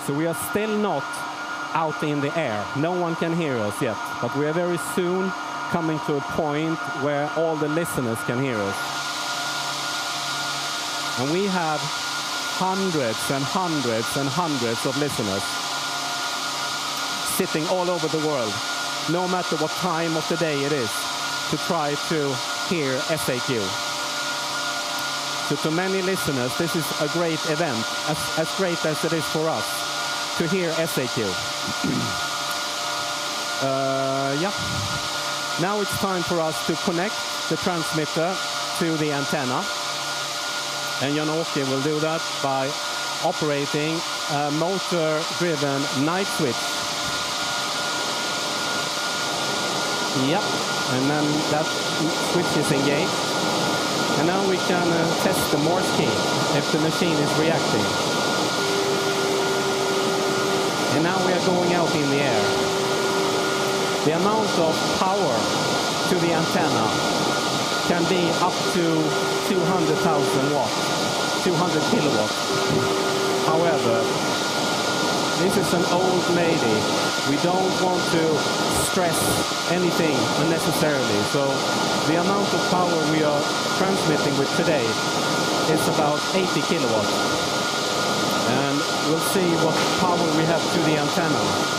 So we are still not out in the air. No one can hear us yet, but we are very soon coming to a point where all the listeners can hear us. And we have hundreds and hundreds and hundreds of listeners sitting all over the world, no matter what time of the day it is, to try to hear SAQ. So to many listeners, this is a great event, as great as it is for us to hear SAQ. Yeah. Now it's time for us to connect the transmitter to the antenna. And Jan-Åke will do that by operating a motor-driven night switch. Yep, and then that switch is engaged. And now we can test the Morse key if the machine is reacting. And now we are going out in the air. The amount of power to the antenna can be up to 200,000 watts, 200 kilowatts. However, this is an old lady. We don't want to stress anything unnecessarily. So the amount of power we are transmitting with today is about 80 kilowatts. And we'll see what power we have to the antenna.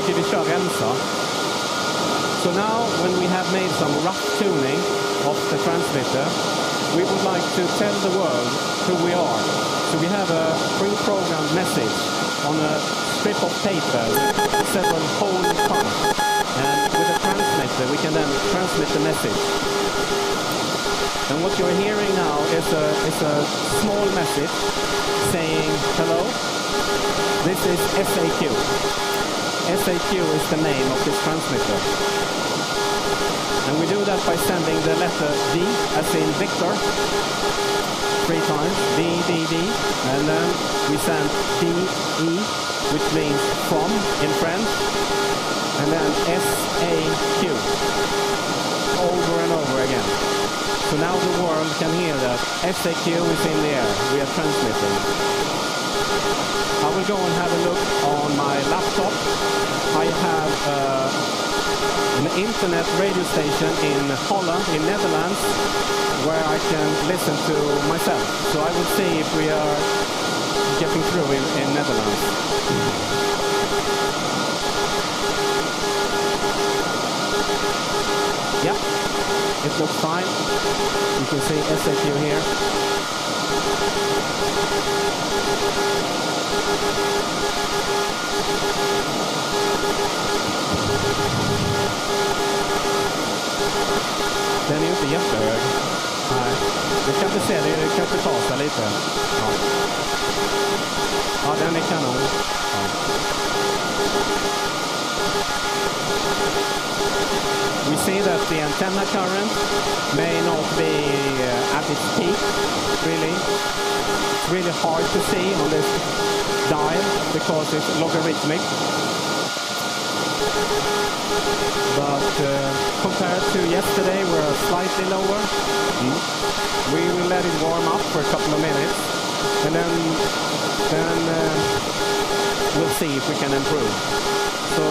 Vi kör rensa. So now when we have made some rough tuning of the transmitter, we would like to tell the world who we are. So we have a pre-programmed message on a strip of paper with several hole punched. And with a transmitter we can then transmit the message. And what you're hearing now is a small message saying, hello, this is SAQ. SAQ is the name of this transmitter. And we do that by sending the letter V, as in Victor, 3 times, V, V, V. And then we send D, E, which means from in French. And then SAQ, over and over again. So now the world can hear that SAQ is in the air. We are transmitting. I will go and have a look on my laptop. I have an internet radio station in Holland, in Netherlands, where I can listen to myself. So I will see if we are getting through in Netherlands. Yeah, it looks fine. You can see SAQ here. Den är inte jättehög. Nej, det kan vi se, det kan förta sig lite. Ja. Ja, den är kanon. Ja. We see that the antenna current may not be at its peak, really. It's really hard to see on this dial because it's logarithmic. But compared to yesterday, we're slightly lower. We will let it warm up for a couple of minutes, and then we'll see if we can improve. So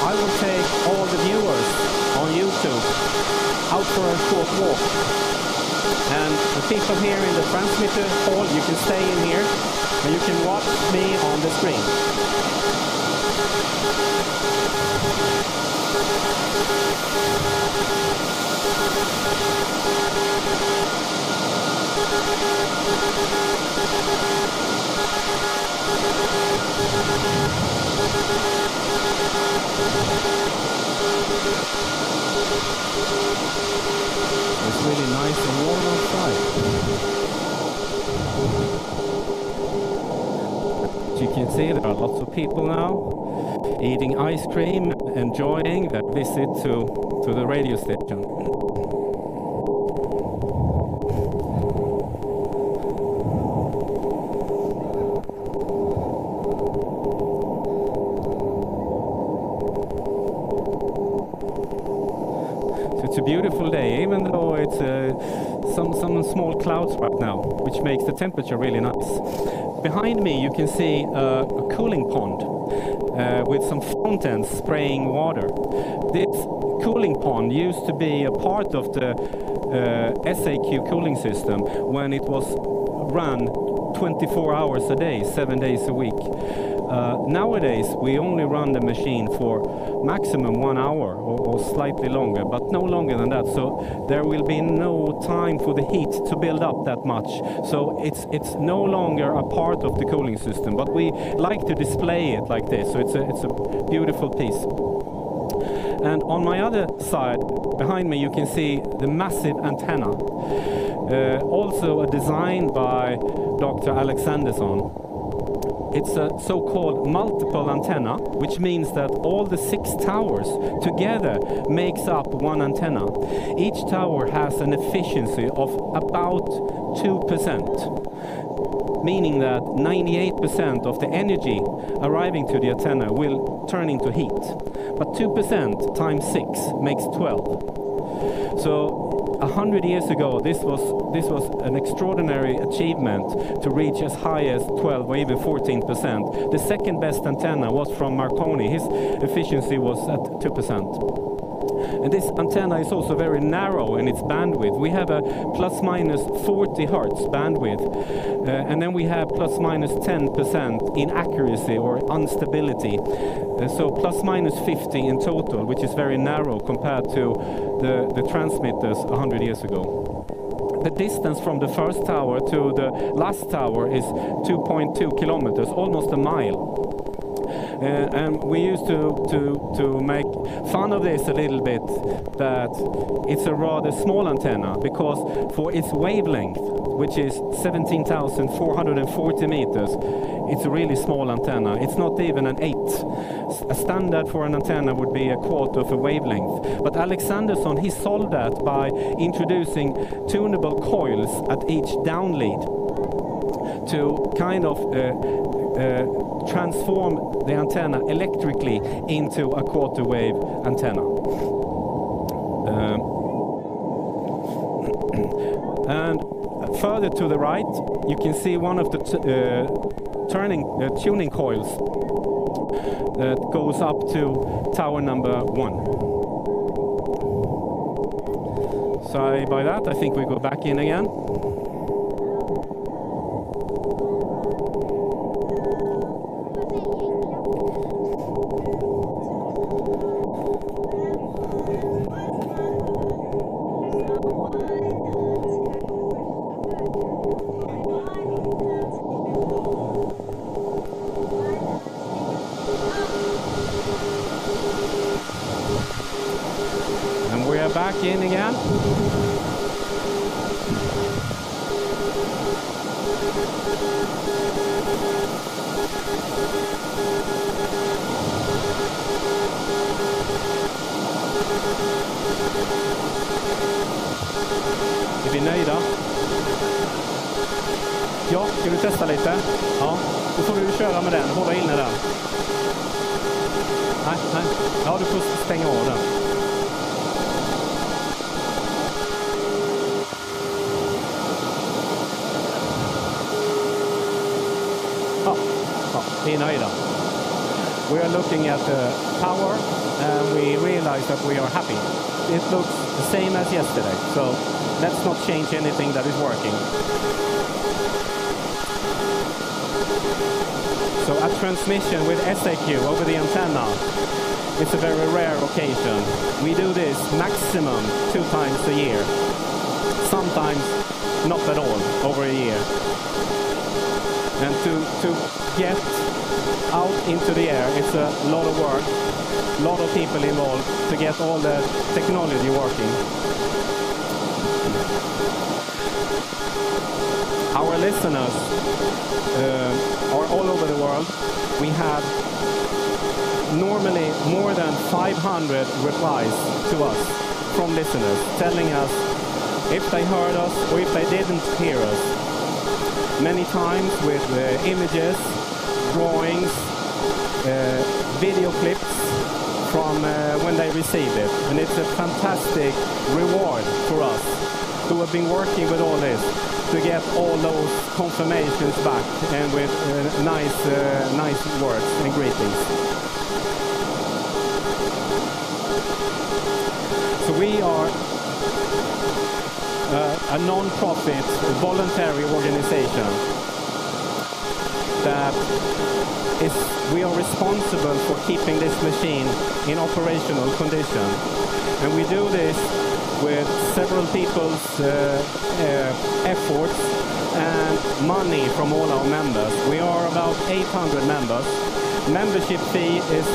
I will take all the viewers on YouTube out for a short walk. And the people here in the transmitter hall, you can stay in here and you can watch me on the screen. It's really nice and warm outside. As you can see, there are lots of people now eating ice cream, enjoying their visit to the radio station. it's some small clouds right now, which makes the temperature really nice. Behind me you can see a cooling pond with some fountains spraying water. This cooling pond used to be a part of the SAQ cooling system when it was run 24 hours a day, 7 days a week. Nowadays we only run the machine for maximum 1 hour or slightly longer, but no longer than that. So there will be no time for the heat to build up that much. So it's no longer a part of the cooling system, but we like to display it like this. So it's a beautiful piece. And on my other side, behind me, you can see the massive antenna. Also a design by Dr. Alexanderson. It's a so-called multiple antenna, which means that all the 6 towers together makes up one antenna. Each tower has an efficiency of about 2%, meaning that 98% of the energy arriving to the antenna will turn into heat. But 2% times 6 makes 12. So 100 years ago, this was an extraordinary achievement to reach as high as 12 or even 14%. The second best antenna was from Marconi. His efficiency was at 2%. And this antenna is also very narrow in its bandwidth. We have a plus minus 40 hertz bandwidth, and then we have plus minus 10% in accuracy or instability. So plus minus 50 in total, which is very narrow compared to the transmitters 100 years ago. The distance from the first tower to the last tower is 2.2 kilometers, almost a mile. And we used to make fun of this a little bit, that it's a rather small antenna, because for its wavelength, which is 17,440 meters, it's a really small antenna. It's not even an 8. A standard for an antenna would be a quarter of a wavelength. But Alexanderson, he solved that by introducing tunable coils at each down lead to kind of transform the antenna electrically into a quarter wave antenna. And further to the right, you can see one of the tuning coils that goes up to tower number 1. So by that, I think we go back in again. Back in again. Är vi nöjda? Ja, ska du testa lite? Ja, då får du köra med den. Hålla inne där. Nej. Ja, du får stänga av den. We are looking at the power and we realize that we are happy. It looks the same as yesterday, so let's not change anything that is working. So a transmission with SAQ over the antenna, it's a very rare occasion. We do this maximum 2 times a year, sometimes not at all over a year. And to get out into the air, it's a lot of work, a lot of people involved to get all the technology working. Our listeners are all over the world. We have normally more than 500 replies to us from listeners telling us if they heard us or if they didn't hear us. Many times with images, drawings, video clips from when they received it. And it's a fantastic reward for us who have been working with all this to get all those confirmations back and with nice words and greetings. So we are a non-profit voluntary organization that we are responsible for keeping this machine in operational condition. And we do this with several people's efforts and money from all our members. We are about 800 members. Membership fee is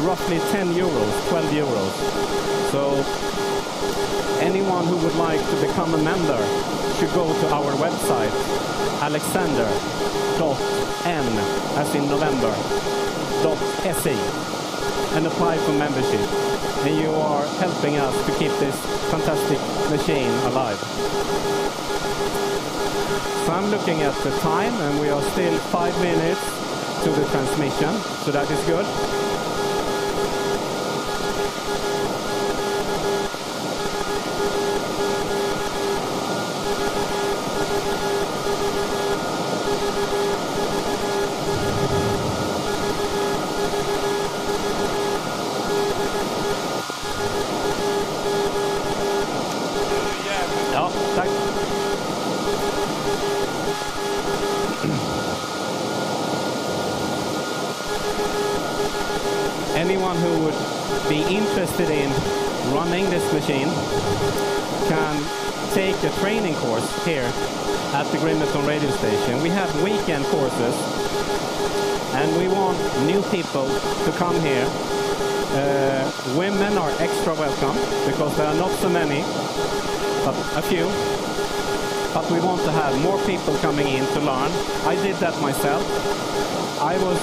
roughly 10 euros, 12 euros. So anyone who would like to become a member should go to our website, alexander.n, as in November, .se, and apply for membership. And you are helping us to keep this fantastic machine alive. So I'm looking at the time, and we are still 5 minutes to the transmission, so that is good. Anyone who would be interested in running this machine can take a training course here at the Grimeton radio station. We have weekend courses, and we want new people to come here. Women are extra welcome because there are not so many, but a few. But we want to have more people coming in to learn. I did that myself. I was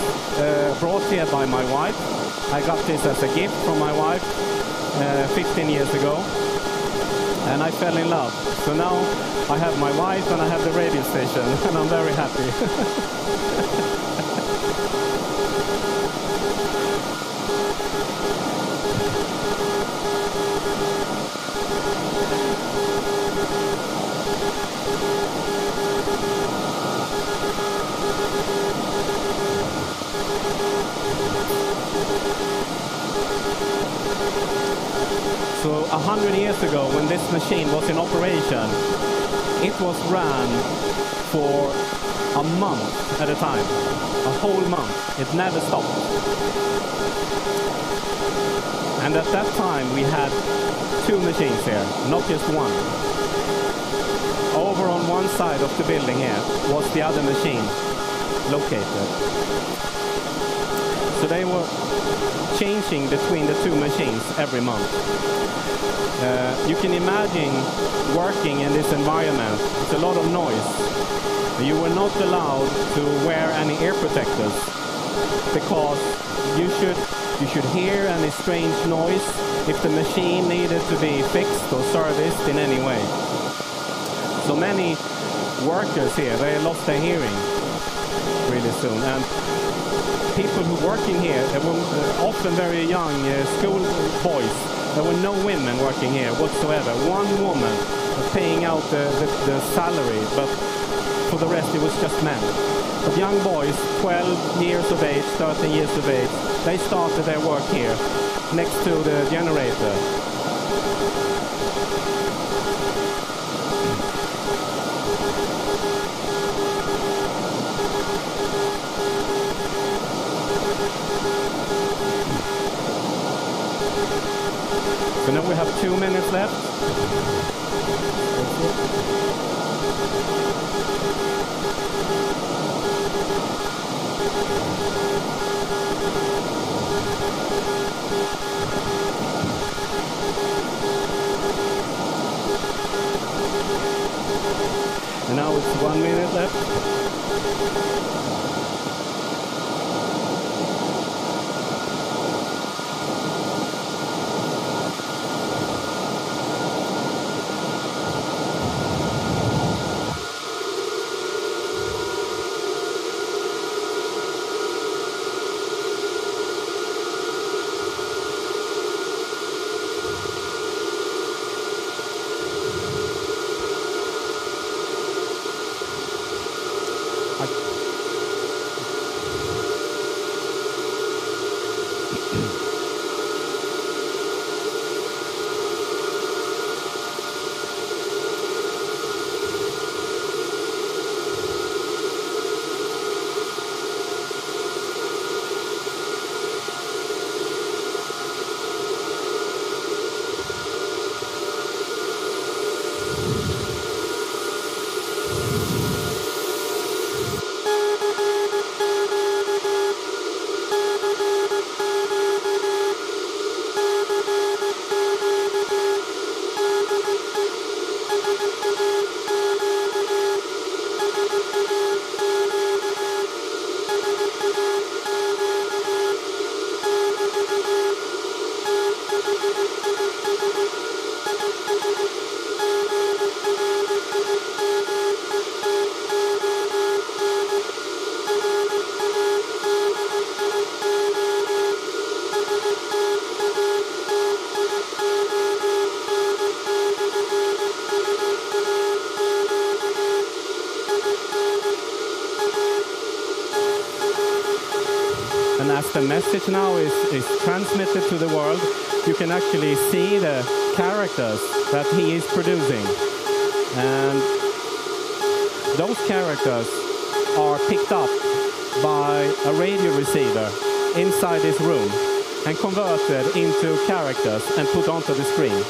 brought here by my wife. I got this as a gift from my wife 15 years ago, and I fell in love. So now I have my wife and I have the radio station, and I'm very happy. So 100 years ago, when this machine was in operation, it was run for a month at a time, a whole month. It never stopped. And at that time, we had 2 machines here, not just one. Over on one side of the building here was the other machine located. So they were changing between the 2 machines every month. You can imagine working in this environment. It's a lot of noise. You were not allowed to wear any ear protectors because you should hear any strange noise if the machine needed to be fixed or serviced in any way. So many workers here, they lost their hearing really soon. And people who working here, they were often very young school boys. There were no women working here whatsoever. One woman paying out the salary, but for the rest it was just men. But young boys, 12 years of age, 13 years of age, they started their work here next to the generator. So now we have 2 minutes left. And now it's 1 minute left. And as the message now is transmitted to the world, you can actually see the characters that he is producing. And those characters are picked up by a radio receiver inside this room and converted into characters and put onto the screen.